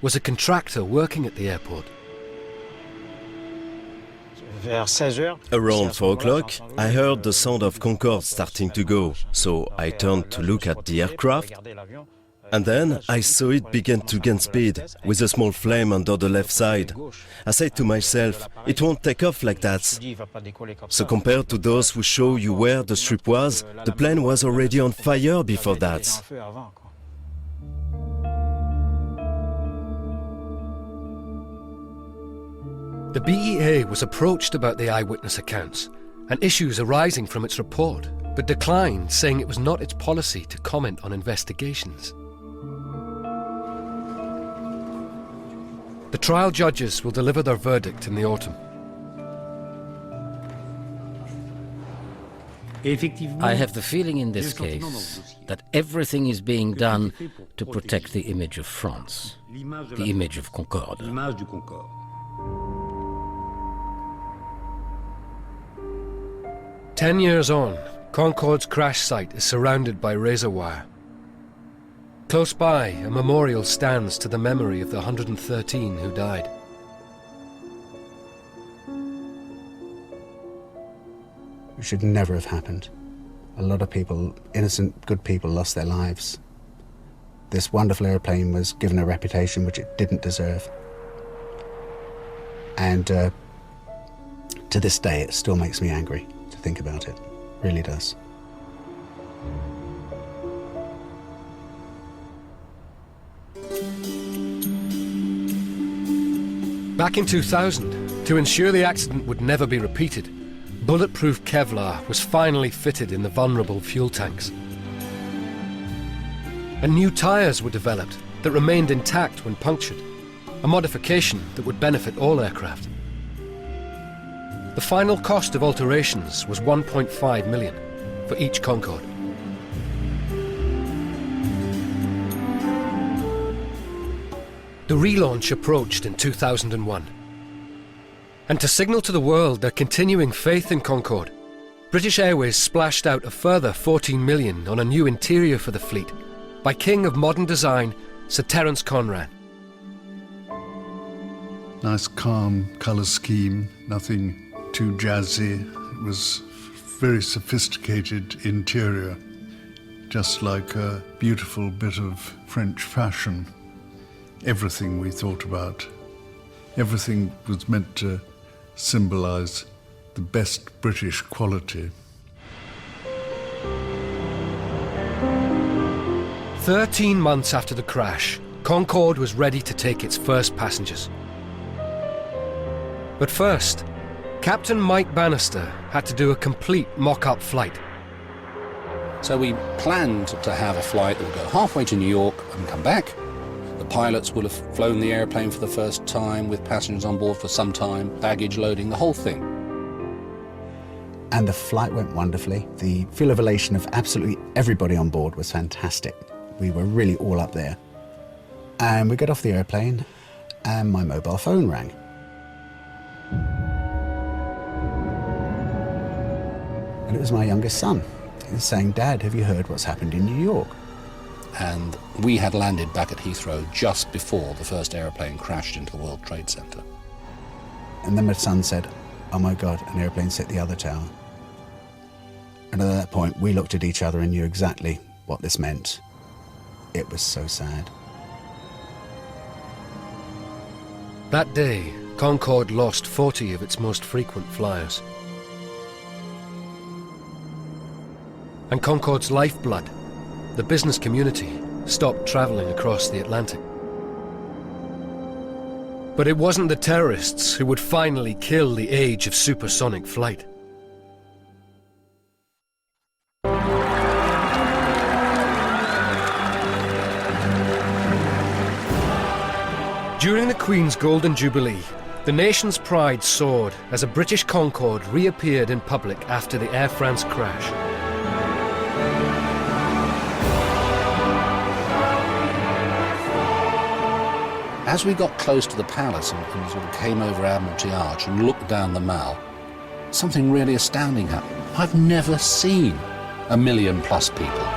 was a contractor working at the airport. Around 4 o'clock, I heard the sound of Concorde starting to go, so I turned to look at the aircraft, and then I saw it begin to gain speed, with a small flame under the left side. I said to myself, it won't take off like that. So compared to those who show you where the strip was, the plane was already on fire before that. The BEA was approached about the eyewitness accounts and issues arising from its report, but declined, saying it was not its policy to comment on investigations. The trial judges will deliver their verdict in the autumn. I have the feeling in this case that everything is being done to protect the image of France, the image of Concorde. 10 years on, Concorde's crash site is surrounded by razor wire. Close by, a memorial stands to the memory of the 113 who died. It should never have happened. A lot of people, innocent, good people, lost their lives. This wonderful airplane was given a reputation which it didn't deserve. And to this day, it still makes me angry to think about it. It really does. Back in 2000, to ensure the accident would never be repeated, bulletproof Kevlar was finally fitted in the vulnerable fuel tanks. And new tyres were developed that remained intact when punctured, a modification that would benefit all aircraft. The final cost of alterations was 1.5 million for each Concorde. The relaunch approached in 2001. And to signal to the world their continuing faith in Concorde, British Airways splashed out a further 14 million on a new interior for the fleet by king of modern design, Sir Terence Conran. Nice calm colour scheme, nothing too jazzy. It was very sophisticated interior, just like a beautiful bit of French fashion. Everything we thought about, everything was meant to symbolise the best British quality. 13 months after the crash, Concorde was ready to take its first passengers. But first, Captain Mike Bannister had to do a complete mock-up flight. So we planned to have a flight that would go halfway to New York and come back. The pilots would have flown the airplane for the first time with passengers on board for some time, baggage loading, the whole thing. And the flight went wonderfully. The feel of elation of absolutely everybody on board was fantastic. We were really all up there. And we got off the airplane and my mobile phone rang. And it was my youngest son. He was saying, "Dad, have you heard what's happened in New York?" And we had landed back at Heathrow just before the first airplane crashed into the World Trade Center. And then my son said, "Oh my God, an airplane's hit the other tower." And at that point, we looked at each other and knew exactly what this meant. It was so sad. That day, Concorde lost 40 of its most frequent flyers. And Concorde's lifeblood, the business community, stopped travelling across the Atlantic. But it wasn't the terrorists who would finally kill the age of supersonic flight. During the Queen's Golden Jubilee, the nation's pride soared as a British Concorde reappeared in public after the Air France crash. As we got close to the palace and sort of came over Admiralty Arch and looked down the Mall, something really astounding happened. I've never seen 1 million+ people.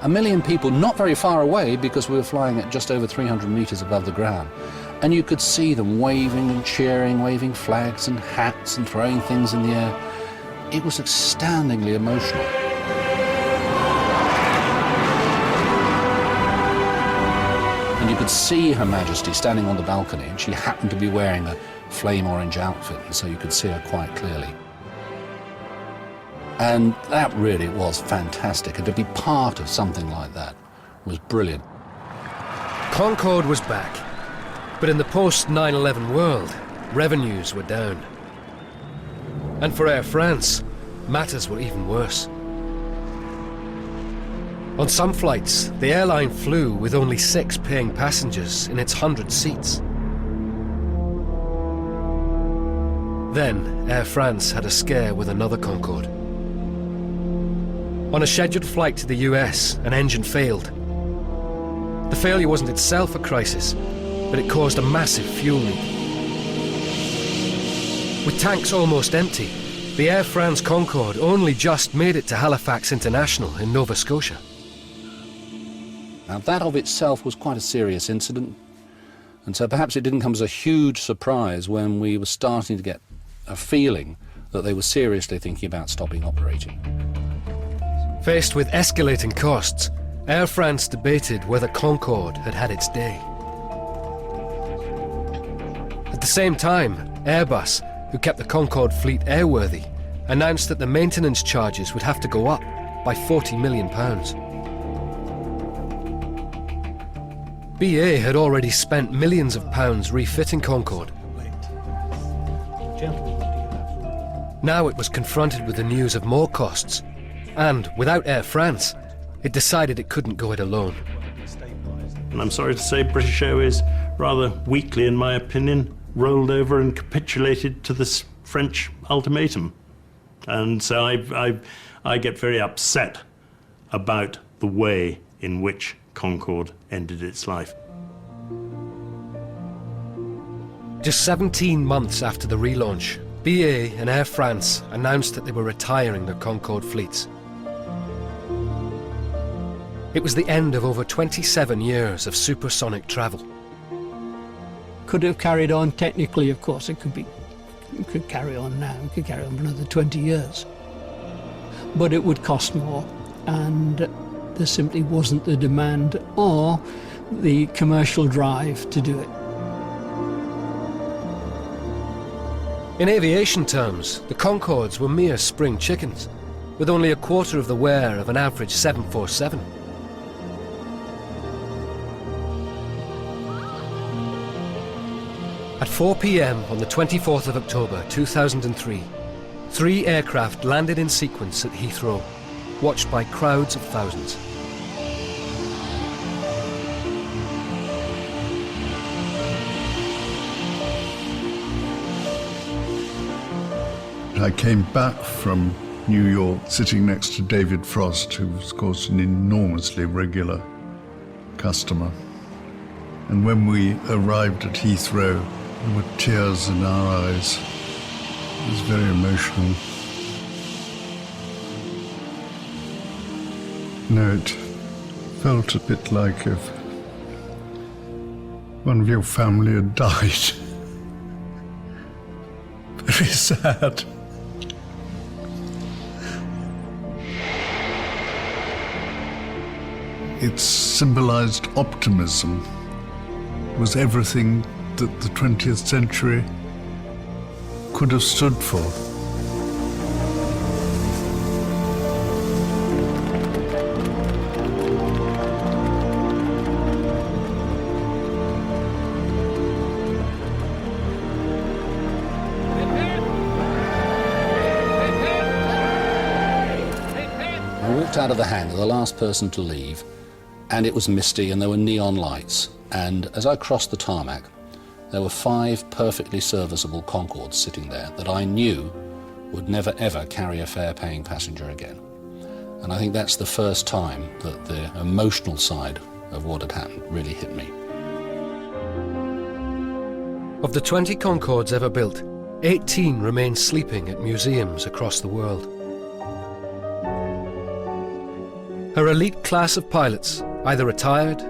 1 million people not very far away because we were flying at just over 300 meters above the ground. And you could see them waving and cheering, waving flags and hats and throwing things in the air. It was astoundingly emotional. And you could see Her Majesty standing on the balcony, and she happened to be wearing a flame orange outfit, and so you could see her quite clearly. And that really was fantastic, and to be part of something like that was brilliant. Concorde was back, but in the post-9/11 world, revenues were down. And for Air France, matters were even worse. On some flights, the airline flew with only 6 paying passengers in its 100 seats. Then, Air France had a scare with another Concorde. On a scheduled flight to the US, an engine failed. The failure wasn't itself a crisis, but it caused a massive fuel leak. With tanks almost empty, the Air France Concorde only just made it to Halifax International in Nova Scotia. Now that of itself was quite a serious incident, and so perhaps it didn't come as a huge surprise when we were starting to get a feeling that they were seriously thinking about stopping operating. Faced with escalating costs, Air France debated whether Concorde had had its day. At the same time, Airbus, who kept the Concorde fleet airworthy, announced that the maintenance charges would have to go up by £40 million. BA had already spent millions of pounds refitting Concorde. Now it was confronted with the news of more costs, and without Air France, it decided it couldn't go it alone. And I'm sorry to say British Airways, rather weakly in my opinion, rolled over and capitulated to this French ultimatum. And so I get very upset about the way in which Concorde ended its life. Just 17 months after the relaunch, BA and Air France announced that they were retiring their Concorde fleets. It was the end of over 27 years of supersonic travel. Could have carried on technically, of course. It could carry on now. It could carry on for another 20 years. But it would cost more, and there simply wasn't the demand or the commercial drive to do it. In aviation terms, the Concordes were mere spring chickens, with only a quarter of the wear of an average 747. At 4 p.m. on the 24th of October 2003, 3 aircraft landed in sequence at Heathrow, watched by crowds of thousands. I came back from New York sitting next to David Frost, who was, of course, an enormously regular customer. And when we arrived at Heathrow, there were tears in our eyes. It was very emotional. No, it felt a bit like if one of your family had died. Very sad. It symbolized optimism. It was everything that the 20th century could have stood for. I walked out of the hangar, the last person to leave, and it was misty and there were neon lights. And as I crossed the tarmac, there were 5 perfectly serviceable Concordes sitting there that I knew would never ever carry a fare-paying passenger again. And I think that's the first time that the emotional side of what had happened really hit me. Of the 20 Concordes ever built, 18 remain sleeping at museums across the world. Her elite class of pilots either retired